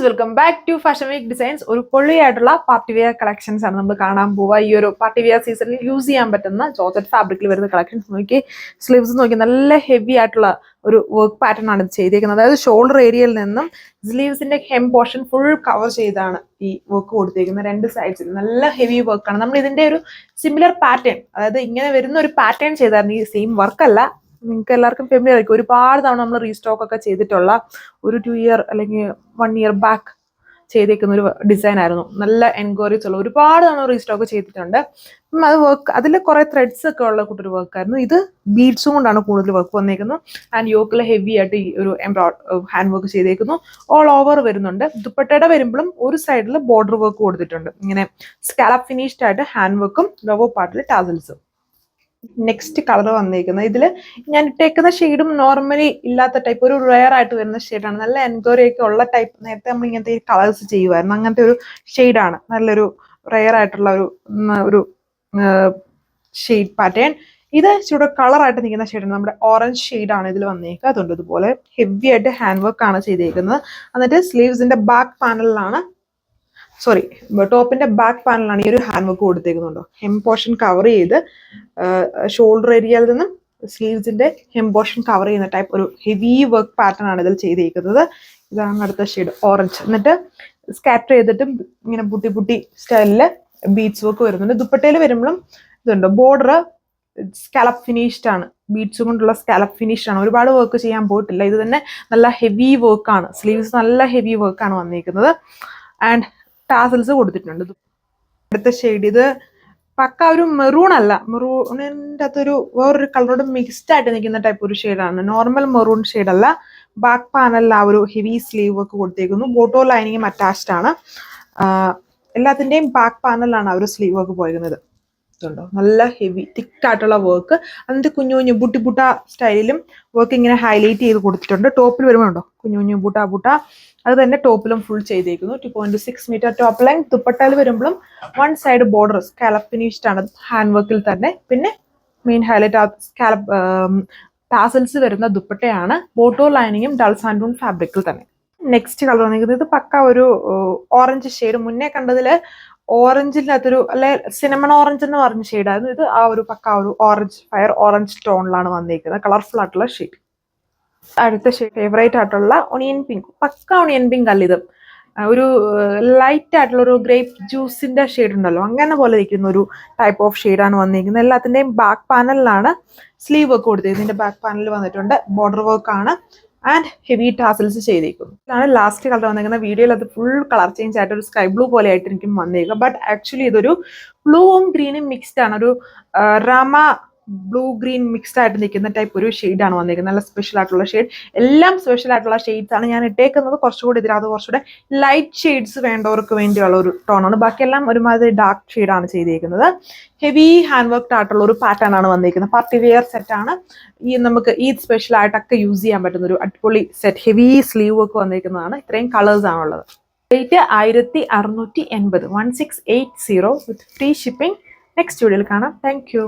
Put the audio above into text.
Welcome back to fashion week designs. ഒരു പൊള്ളിയായിട്ടുള്ള party wear collections ആണ് നമ്മൾ കാണാൻ പോവുക. ഈ ഒരു പാർട്ടി വെയർ സീസണിൽ യൂസ് ചെയ്യാൻ പറ്റുന്ന ജോർജറ്റ് ഫാബ്രിക്കിൽ വരുന്ന കളക്ഷൻസ് നോക്കി. സ്ലീവ്സ് നോക്കി നല്ല ഹെവി ആയിട്ടുള്ള ഒരു വർക്ക് പാറ്റേൺ ആണ് ഇത് ചെയ്തേക്കുന്നത്. അതായത് ഷോൾഡർ ഏരിയയിൽ നിന്നും സ്ലീവ്സിന്റെ ഹെം പോർഷൻ ഫുൾ കവർ ചെയ്താണ് ഈ വർക്ക് കൊടുത്തേക്കുന്നത്. രണ്ട് സൈഡ്സിൽ നല്ല ഹെവി വർക്കാണ്. നമ്മൾ ഇതിന്റെ ഒരു സിമിലർ പാറ്റേൺ, അതായത് ഇങ്ങനെ വരുന്ന ഒരു പാറ്റേൺ ചെയ്തായിരുന്നു. ഈ സെയിം വർക്കല്ല, നിങ്ങൾക്ക് എല്ലാവർക്കും ഫെമിലിയർ ആയിരിക്കും. ഒരുപാട് തവണ നമ്മൾ റീസ്റ്റോക്ക് ഒക്കെ ചെയ്തിട്ടുള്ള ഒരു 2 ഇയർ അല്ലെങ്കിൽ 1 ഇയർ ബാക്ക് ചെയ്തേക്കുന്ന ഒരു ഡിസൈൻ ആയിരുന്നു. നല്ല എൻക്വയറീസ് ഉള്ള ഒരുപാട് തവണ റീസ്റ്റോക്ക് ചെയ്തിട്ടുണ്ട്. അത് വർക്ക് അതിൽ കുറെ ത്രെഡ്സ് ഒക്കെ ഉള്ള കൂട്ടൊരു വർക്കായിരുന്നു. ഇത് ബീഡ്സും കൊണ്ടാണ് കൂടുതൽ വർക്ക് വന്നേക്കുന്നത്. ആൻഡ് യോക്കിൽ ഹെവി ആയിട്ട് ഈ ഒരു ഹാൻഡ് വർക്ക് ചെയ്തേക്കുന്നു. ഓൾ ഓവർ വരുന്നുണ്ട്. ദുപ്പട്ടയുടെ വരുമ്പോഴും ഒരു സൈഡിൽ ബോർഡർ വർക്ക് കൊടുത്തിട്ടുണ്ട്. ഇങ്ങനെ സ്കാലപ്പ് ഫിനിഷ്ഡ് ആയിട്ട് ഹാൻഡ് വർക്കും ലോവർ പാർട്ടിൽ ടാസൽസും. നെക്സ്റ്റ് കളർ വന്നിരിക്കുന്നത്, ഇതിൽ ഞാൻ ഇട്ടേക്കുന്ന ഷെയ്ഡും നോർമലി ഇല്ലാത്ത ടൈപ്പ്, ഒരു റെയർ ആയിട്ട് വരുന്ന ഷെയ്ഡാണ്. നല്ല എൻക്വയറി ഒക്കെ ഉള്ള ടൈപ്പ്. നേരത്തെ നമ്മൾ ഇങ്ങനത്തെ കളേഴ്സ് ചെയ്യുമായിരുന്നു. അങ്ങനത്തെ ഒരു ഷെയ്ഡാണ്. നല്ലൊരു റെയർ ആയിട്ടുള്ള ഒരു ഷെയ്ഡ് പാറ്റേൺ. ഇത് ചൂടെ കളറായിട്ട് നിൽക്കുന്ന ഷെയ്ഡാണ്. നമ്മുടെ ഓറഞ്ച് ഷെയ്ഡാണ് ഇതിൽ വന്നേക്കുക. അതുകൊണ്ട് ഇതുപോലെ ഹെവി ആയിട്ട് ഹാൻഡ് വർക്ക് ആണ് ചെയ്തേക്കുന്നത്. എന്നിട്ട് സ്ലീവ്സിന്റെ ബാക്ക് പാനലിലാണ്, ടോപ്പിന്റെ ബാക്ക് പാനലാണ് ഈ ഒരു ഹാൻഡ് വർക്ക് കൊടുത്തേക്കുന്നുണ്ടോ. ഹെം പോർഷൻ കവർ ചെയ്ത് ഷോൾഡർ ഏരിയയിൽ നിന്നും സ്ലീവ്സിന്റെ ഹെം പോർഷൻ കവർ ചെയ്യുന്ന ടൈപ്പ് ഒരു ഹെവി വർക്ക് പാറ്റേൺ ആണ് ഇതിൽ ചെയ്തേക്കുന്നത്. ഇതാണ് അടുത്ത ഷെയ്ഡ് ഓറഞ്ച്. എന്നിട്ട് സ്കാറ്റർ ചെയ്തിട്ടും ഇങ്ങനെ ബുട്ടി സ്റ്റൈലില് ബീഡ്സ് വർക്ക് വരുന്നുണ്ട്. ദുപ്പട്ടയിൽ വരുമ്പോഴും ഇതുണ്ട്, ബോർഡർ സ്കാലപ്പ് ഫിനിഷ്ഡ് ആണ്. ബീഡ്സ് കൊണ്ടുള്ള സ്കാലപ്പ് ഫിനിഷ്ഡ് ആണ്. ഒരുപാട് വർക്ക് ചെയ്യാൻ പോയിട്ടില്ല. ഇത് തന്നെ നല്ല ഹെവി വർക്കാണ്. സ്ലീവ്സ് നല്ല ഹെവി വർക്കാണ് വന്നിരിക്കുന്നത്. ആൻഡ് ടാസൽസ് കൊടുത്തിട്ടുണ്ട്. അടുത്ത ഷെയ്ഡ് ഇത് പക്ക ഒരു മെറൂൺ അല്ല, മെറൂണിൻ്റെ അകത്തൊരു വേറൊരു കളറോട് മിക്സ്ഡ് ആയിട്ട് നിൽക്കുന്ന ടൈപ്പ് ഒരു ഷെയ്ഡാണ്. നോർമൽ മെറൂൺ ഷെയ്ഡ് അല്ല. ബാക്ക് പാനലിൽ ആ ഒരു ഹെവി സ്ലീവ് ഒക്കെ കൊടുത്തേക്കുന്നു. ബോട്ടോ ലൈനിങ്ങും അറ്റാച്ച്ഡ് ആണ്. എല്ലാത്തിൻ്റെയും ബാക്ക് പാനലിലാണ് ആ ഒരു സ്ലീവ് ഒക്കെ പോയിരുന്നത്. ണ്ടോ നല്ല ഹെവി തിക്കായിട്ടുള്ള വർക്ക്. അതിന്റെ കുഞ്ഞു കുഞ്ഞു ബുട്ട സ്റ്റൈലിലും വർക്ക് ഇങ്ങനെ ഹൈലൈറ്റ് ചെയ്ത് കൊടുത്തിട്ടുണ്ട്. ടോപ്പിൽ വരുമ്പോൾ ഉണ്ടോ കുഞ്ഞു കുഞ്ഞു ബുട്ട അത് തന്നെ ടോപ്പിലും ഫുൾ ചെയ്തേക്കുന്നു. 2.6 മീറ്റർ ടോപ്പ് ലെങ്ത്. ദുപ്പട്ടയിൽ വരുമ്പോഴും 1 സൈഡ് ബോർഡർ സ്കാലപ്പ് ഫിനിഷ്ഡ് ആണ് ഹാൻഡ് വർക്കിൽ തന്നെ. പിന്നെ മെയിൻ ഹൈലൈറ്റ് സ്കാലപ്പ് ടാസൽസ് വരുന്ന ദുപ്പട്ടയാണ്. ബോട്ടോ ലൈനിങ്ങും ഡൾ സാൻഡൂൺ ഫാബ്രിക്കിൽ തന്നെ. നെക്സ്റ്റ് കളർ വന്നിരിക്കുന്നത് ഇത് പക്ക ഒരു ഓറഞ്ച് ഷെയ്ഡ്. മുന്നേ കണ്ടതിൽ ഓറഞ്ചിൻ്റെ അകത്തൊരു അല്ലെ സിനമൺ ഓറഞ്ച് എന്ന് പറഞ്ഞ ഷെയ്ഡായിരുന്നു. ഇത് ആ ഒരു പക്ക ഒരു ഓറഞ്ച് ഫയർ ഓറഞ്ച് ടോണിലാണ് വന്നിരിക്കുന്നത്. കളർഫുൾ ആയിട്ടുള്ള ഷെയ്ഡ്. അടുത്ത ഷെയ്ഡ് ഫേവറേറ്റ് ആയിട്ടുള്ള ഒണിയൻ പിങ്ക്. പക്ക ഒണിയൻ പിങ്ക് അല്ല, ഇത് ഒരു ലൈറ്റ് ആയിട്ടുള്ള ഒരു ഗ്രേപ്പ് ജ്യൂസിന്റെ ഷെയ്ഡ് ഉണ്ടല്ലോ, അങ്ങനെ പോലെ ഇരിക്കുന്ന ഒരു ടൈപ്പ് ഓഫ് ഷെയ്ഡാണ് വന്നിരിക്കുന്നത്. എല്ലാത്തിൻ്റെയും ബാക്ക് പാനലിലാണ് സ്ലീവ് വർക്ക് കൊടുത്തത്. ഇതിന്റെ ബാക്ക് പാനലിൽ വന്നിട്ടുണ്ട് ബോർഡർ വർക്ക് ആണ്. ആൻഡ് ഹെവി ടാസൽസ് ചെയ്തേക്കും. ഇതാണ് ലാസ്റ്റ് കളർ വന്നിരിക്കുന്നത്. വീഡിയോയിൽ അത് ഫുൾ കളർ ചേഞ്ച് ആയിട്ട് ഒരു സ്കൈ ബ്ലൂ പോലെ ആയിട്ട് എനിക്ക് വന്നേക്കുക. ബട്ട് ആക്ച്വലി ഇതൊരു ബ്ലൂവും ഗ്രീനും മിക്സ്ഡ് ആണ്. ഒരു രാമ ബ്ലൂ ഗ്രീൻ മിക്സ്ഡ് ആയിട്ട് നിൽക്കുന്ന ടൈപ്പ് ഒരു ഷെയ്ഡാണ് വന്നിരിക്കുന്നത്. നല്ല സ്പെഷ്യൽ ആയിട്ടുള്ള ഷെയ്ഡ്. എല്ലാം സ്പെഷ്യൽ ആയിട്ടുള്ള ഷെയ്ഡ്സ് ആണ് ഞാൻ ഇട്ടേക്കുന്നത്. കുറച്ചുകൂടി ഇതിനകത്ത് കുറച്ചുകൂടെ ലൈറ്റ് ഷെയ്ഡ്സ് വേണ്ടവർക്ക് വേണ്ടിയുള്ള ഒരു ടോണാണ്. ബാക്കിയെല്ലാം ഒരുമാതിരി ഡാർക്ക് ഷെയ്ഡാണ് ചെയ്തേക്കുന്നത്. ഹെവി ഹാൻഡ് വർക്ക് ആയിട്ടുള്ള ഒരു പാറ്റേൺ ആണ് വന്നിരിക്കുന്നത്. പാർട്ടി വെയർ സെറ്റ് ആണ്. നമുക്ക് ഈ സ്പെഷ്യൽ ആയിട്ടൊക്കെ യൂസ് ചെയ്യാൻ പറ്റുന്ന ഒരു അടിപൊളി സെറ്റ്. ഹെവി സ്ലീവ് വർക്ക് വന്നിരിക്കുന്നതാണ്. ഇത്രയും കളേഴ്സ് ആണുള്ളത്. Rate 1680, 1680 with free shipping. Next വീഡിയോയിൽ കാണാം. Thank U.